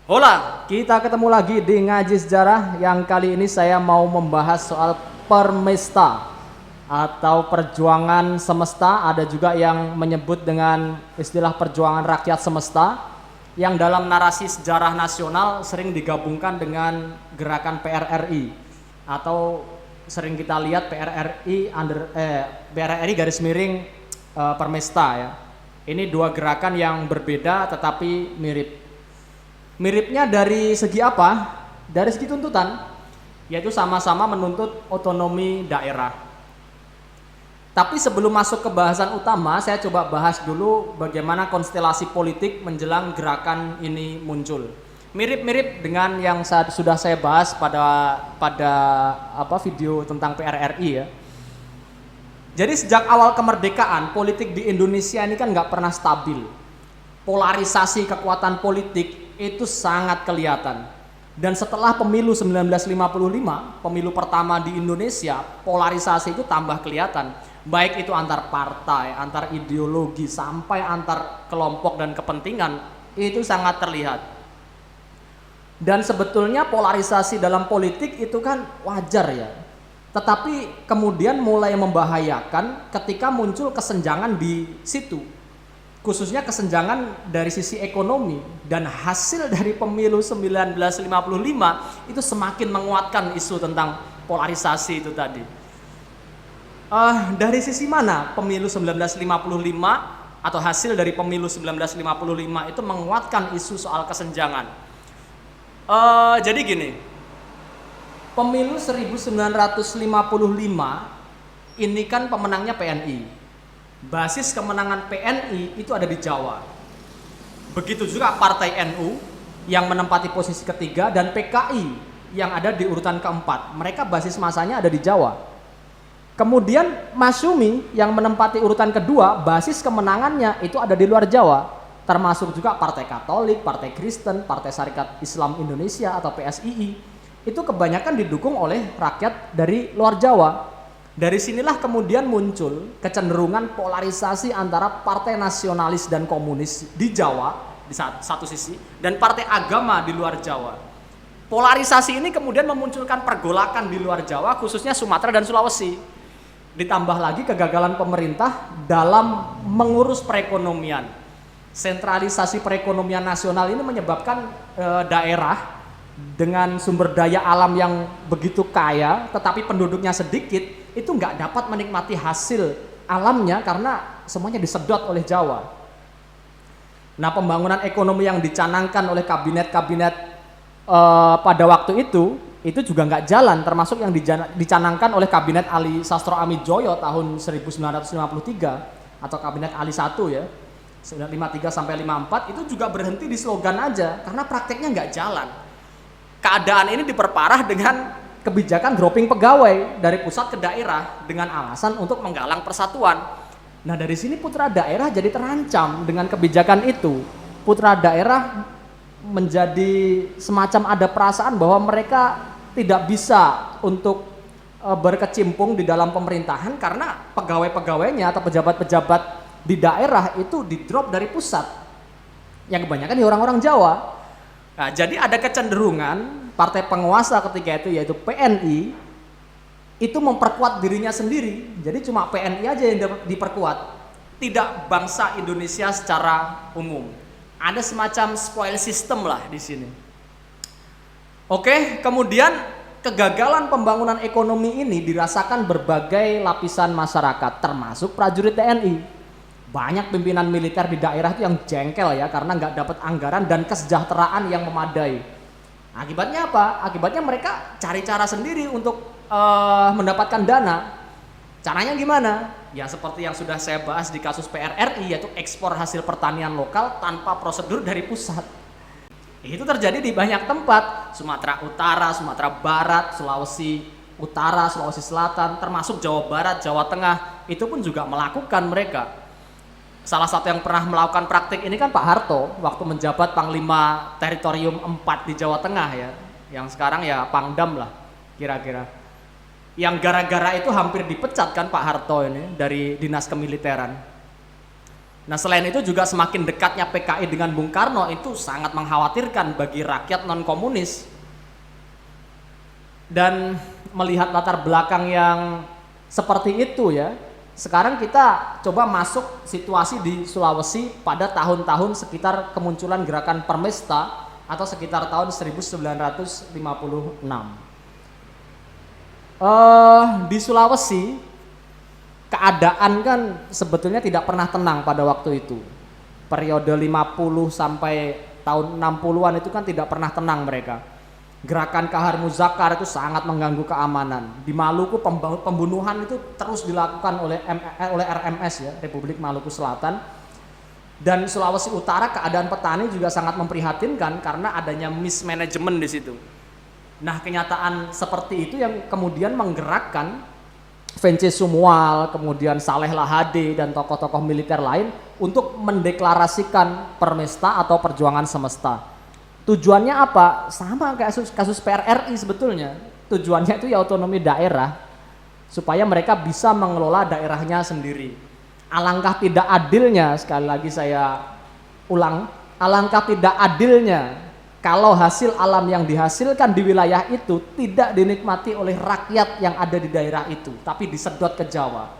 Hola, kita ketemu lagi di Ngaji Sejarah yang kali ini saya mau membahas soal permesta atau perjuangan semesta. Ada juga yang menyebut dengan istilah perjuangan rakyat semesta yang dalam narasi sejarah nasional sering digabungkan dengan gerakan PRRI atau sering kita lihat PRRI garis miring permesta ya. Ini dua gerakan yang berbeda tetapi mirip. Miripnya dari segi apa? Dari segi tuntutan, yaitu sama-sama menuntut otonomi daerah. Tapi sebelum masuk ke bahasan utama, saya coba bahas dulu bagaimana konstelasi politik menjelang gerakan ini muncul. Mirip-mirip dengan yang sudah saya bahas pada video tentang PRRI ya. Jadi sejak awal kemerdekaan, politik di Indonesia ini kan nggak pernah stabil. Polarisasi kekuatan politik itu sangat kelihatan. Dan setelah pemilu 1955, pemilu pertama di Indonesia, polarisasi itu tambah kelihatan. Baik itu antar partai, antar ideologi, sampai antar kelompok dan kepentingan, itu sangat terlihat. Dan sebetulnya polarisasi dalam politik itu kan wajar ya. Tetapi kemudian mulai membahayakan ketika muncul kesenjangan di situ. Khususnya kesenjangan dari sisi ekonomi, dan hasil dari pemilu 1955 itu semakin menguatkan isu tentang polarisasi itu tadi. Dari sisi mana pemilu 1955 atau hasil dari pemilu 1955 itu menguatkan isu soal kesenjangan? Jadi gini, pemilu 1955 ini kan pemenangnya PNI. Basis kemenangan PNI itu ada di Jawa. Begitu juga Partai NU yang menempati posisi ketiga dan PKI yang ada di urutan keempat. Mereka basis masanya ada di Jawa. Kemudian Masyumi yang menempati urutan kedua, basis kemenangannya itu ada di luar Jawa. Termasuk juga Partai Katolik, Partai Kristen, Partai Syarikat Islam Indonesia atau PSII. Itu kebanyakan didukung oleh rakyat dari luar Jawa. Dari sinilah kemudian muncul kecenderungan polarisasi antara partai nasionalis dan komunis di Jawa di satu sisi dan partai agama di luar Jawa. Polarisasi ini kemudian memunculkan pergolakan di luar Jawa, khususnya Sumatera dan Sulawesi. Ditambah lagi kegagalan pemerintah dalam mengurus perekonomian. Sentralisasi perekonomian nasional ini menyebabkan daerah dengan sumber daya alam yang begitu kaya tetapi penduduknya sedikit itu nggak dapat menikmati hasil alamnya karena semuanya disedot oleh Jawa. Nah, pembangunan ekonomi yang dicanangkan oleh kabinet-kabinet pada waktu itu juga nggak jalan, termasuk yang dicanangkan oleh kabinet Ali Sastro Amijoyo tahun 1953 atau kabinet Ali 1 ya, 1953 sampai 54 itu juga berhenti di slogan aja karena prakteknya nggak jalan. Keadaan ini diperparah dengan kebijakan dropping pegawai dari pusat ke daerah dengan alasan untuk menggalang persatuan. Nah, dari sini putra daerah jadi terancam dengan kebijakan itu. Putra daerah menjadi semacam ada perasaan bahwa mereka tidak bisa untuk berkecimpung di dalam pemerintahan karena pegawai-pegawainya atau pejabat-pejabat di daerah itu di-drop dari pusat. Yang kebanyakan di orang-orang Jawa. Nah, jadi ada kecenderungan partai penguasa ketika itu yaitu PNI itu memperkuat dirinya sendiri. Jadi cuma PNI aja yang diperkuat, tidak bangsa Indonesia secara umum. Ada semacam spoil system lah di sini. Oke, kemudian kegagalan pembangunan ekonomi ini dirasakan berbagai lapisan masyarakat, termasuk prajurit TNI. Banyak pimpinan militer di daerah itu yang jengkel ya karena nggak dapat anggaran dan kesejahteraan yang memadai. Akibatnya apa? Akibatnya mereka cari cara sendiri untuk mendapatkan dana. Caranya gimana? Ya seperti yang sudah saya bahas di kasus PRRI, yaitu ekspor hasil pertanian lokal tanpa prosedur dari pusat. Itu terjadi di banyak tempat, Sumatera Utara, Sumatera Barat, Sulawesi Utara, Sulawesi Selatan, termasuk Jawa Barat, Jawa Tengah, itu pun juga melakukan mereka. Salah satu yang pernah melakukan praktik ini kan Pak Harto waktu menjabat Panglima Teritorium 4 di Jawa Tengah ya, yang sekarang ya Pangdam lah kira-kira. Yang gara-gara itu hampir dipecat kan Pak Harto ini dari dinas kemiliteran. Nah selain itu juga semakin dekatnya PKI dengan Bung Karno itu sangat mengkhawatirkan bagi rakyat non komunis. Dan melihat latar belakang yang seperti itu ya, sekarang kita coba masuk situasi di Sulawesi pada tahun-tahun sekitar kemunculan gerakan Permesta atau sekitar tahun 1956. Di Sulawesi keadaan kan sebetulnya tidak pernah tenang pada waktu itu. Periode 50 sampai tahun 60-an itu kan tidak pernah tenang mereka. Gerakan Kahar Muzakar itu sangat mengganggu keamanan. Di Maluku pembunuhan itu terus dilakukan oleh RMS ya, Republik Maluku Selatan. Dan Sulawesi Utara keadaan petani juga sangat memprihatinkan karena adanya mismanagement di situ. Nah, kenyataan seperti itu yang kemudian menggerakkan Vence Sumual, kemudian Saleh Lahade dan tokoh-tokoh militer lain untuk mendeklarasikan Permesta atau Perjuangan Semesta. Tujuannya apa? Sama kayak kasus PRRI sebetulnya. Tujuannya itu ya otonomi daerah supaya mereka bisa mengelola daerahnya sendiri. Alangkah tidak adilnya, sekali lagi saya ulang, alangkah tidak adilnya kalau hasil alam yang dihasilkan di wilayah itu tidak dinikmati oleh rakyat yang ada di daerah itu, tapi disedot ke Jawa.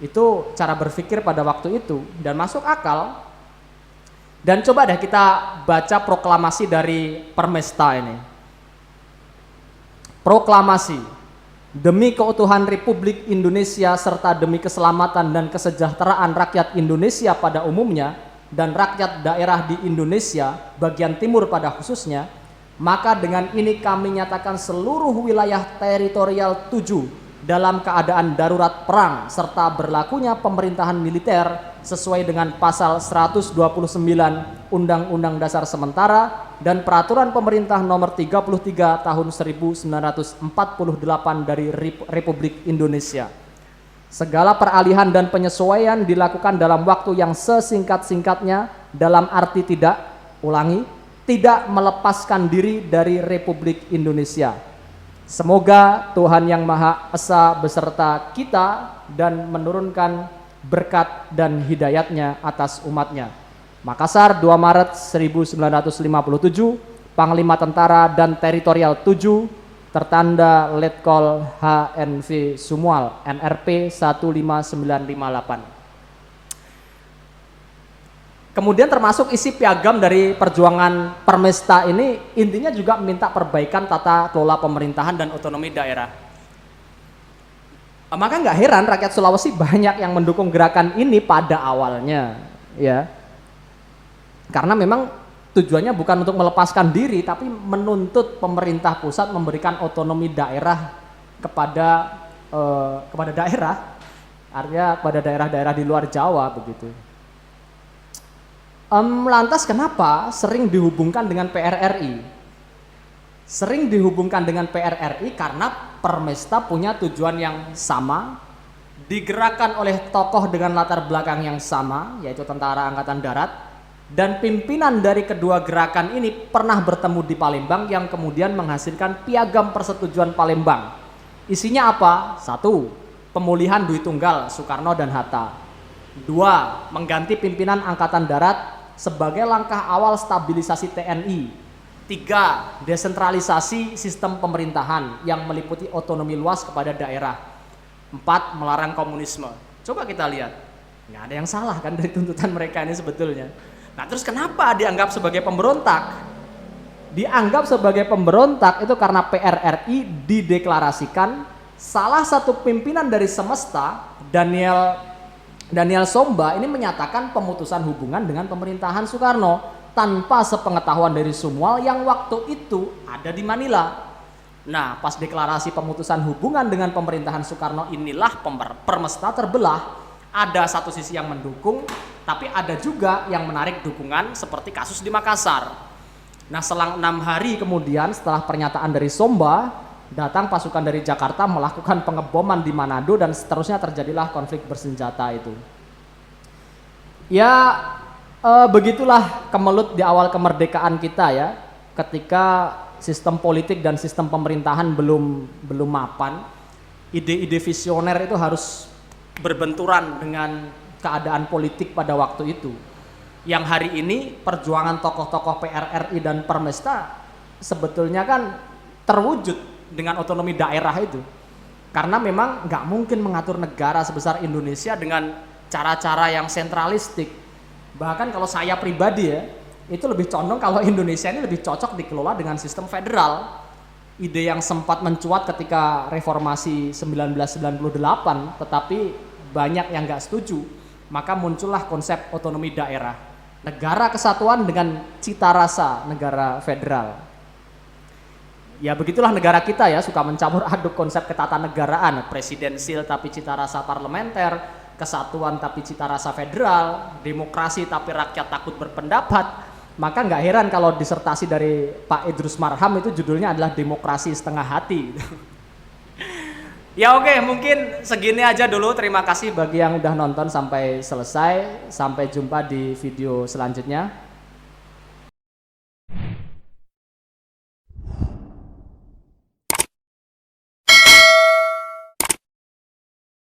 Itu cara berpikir pada waktu itu dan masuk akal. Dan coba deh kita baca proklamasi dari Permesta ini. Proklamasi, demi keutuhan Republik Indonesia serta demi keselamatan dan kesejahteraan rakyat Indonesia pada umumnya dan rakyat daerah di Indonesia bagian timur pada khususnya, maka dengan ini kami nyatakan seluruh wilayah teritorial 7 dalam keadaan darurat perang serta berlakunya pemerintahan militer sesuai dengan pasal 129 Undang-Undang Dasar Sementara dan Peraturan Pemerintah Nomor 33 Tahun 1948 dari Republik Indonesia. Segala peralihan dan penyesuaian dilakukan dalam waktu yang sesingkat-singkatnya dalam arti tidak melepaskan diri dari Republik Indonesia. Semoga Tuhan Yang Maha Esa beserta kita dan menurunkan berkat dan hidayatnya atas umatnya. Makassar 2 Maret 1957, Panglima Tentara dan Teritorial 7, tertanda Letkol HNV Sumual, NRP 15958. Kemudian termasuk isi piagam dari perjuangan Permesta ini intinya juga meminta perbaikan tata kelola pemerintahan dan otonomi daerah. Maka nggak heran rakyat Sulawesi banyak yang mendukung gerakan ini pada awalnya, ya. Karena memang tujuannya bukan untuk melepaskan diri, tapi menuntut pemerintah pusat memberikan otonomi daerah kepada daerah, artinya kepada daerah-daerah di luar Jawa begitu. Lantas kenapa sering dihubungkan dengan PRRI? Sering dihubungkan dengan PRRI karena Permesta punya tujuan yang sama, digerakkan oleh tokoh dengan latar belakang yang sama, yaitu Tentara Angkatan Darat, dan pimpinan dari kedua gerakan ini pernah bertemu di Palembang yang kemudian menghasilkan Piagam Persetujuan Palembang. Isinya apa? 1. Pemulihan Dwi Tunggal, Soekarno dan Hatta. 2. Mengganti pimpinan Angkatan Darat sebagai langkah awal stabilisasi TNI. 3. Desentralisasi sistem pemerintahan yang meliputi otonomi luas kepada daerah. 4. Melarang komunisme. Coba kita lihat, nggak ada yang salah kan dari tuntutan mereka ini sebetulnya. Nah terus kenapa dianggap sebagai pemberontak? Dianggap sebagai pemberontak itu karena PRRI dideklarasikan salah satu pimpinan dari Semesta, Daniel Somba ini menyatakan pemutusan hubungan dengan pemerintahan Soekarno tanpa sepengetahuan dari Sumual yang waktu itu ada di Manila. Nah, pas deklarasi pemutusan hubungan dengan pemerintahan Soekarno inilah Permesta terbelah. Ada satu sisi yang mendukung, tapi ada juga yang menarik dukungan seperti kasus di Makassar. Nah, selang 6 hari kemudian setelah pernyataan dari Somba, datang pasukan dari Jakarta melakukan pengeboman di Manado dan seterusnya terjadilah konflik bersenjata itu. Ya, begitulah kemelut di awal kemerdekaan kita ya, ketika sistem politik dan sistem pemerintahan belum mapan, ide-ide visioner itu harus berbenturan dengan keadaan politik pada waktu itu. Yang hari ini perjuangan tokoh-tokoh PRRI dan Permesta sebetulnya kan terwujud dengan otonomi daerah itu. Karena memang nggak mungkin mengatur negara sebesar Indonesia dengan cara-cara yang sentralistik. Bahkan kalau saya pribadi ya, itu lebih condong kalau Indonesia ini lebih cocok dikelola dengan sistem federal. Ide yang sempat mencuat ketika reformasi 1998, tetapi banyak yang nggak setuju. Maka muncullah konsep otonomi daerah. Negara kesatuan dengan cita rasa negara federal. Ya begitulah negara kita ya, suka mencampur aduk konsep ketatanegaraan, presidensil tapi cita rasa parlementer, kesatuan tapi cita rasa federal, demokrasi tapi rakyat takut berpendapat. Maka nggak heran kalau disertasi dari Pak Idrus Marham itu judulnya adalah demokrasi setengah hati. Ya oke, mungkin segini aja dulu. Terima kasih bagi yang udah nonton sampai selesai. Sampai jumpa di video selanjutnya.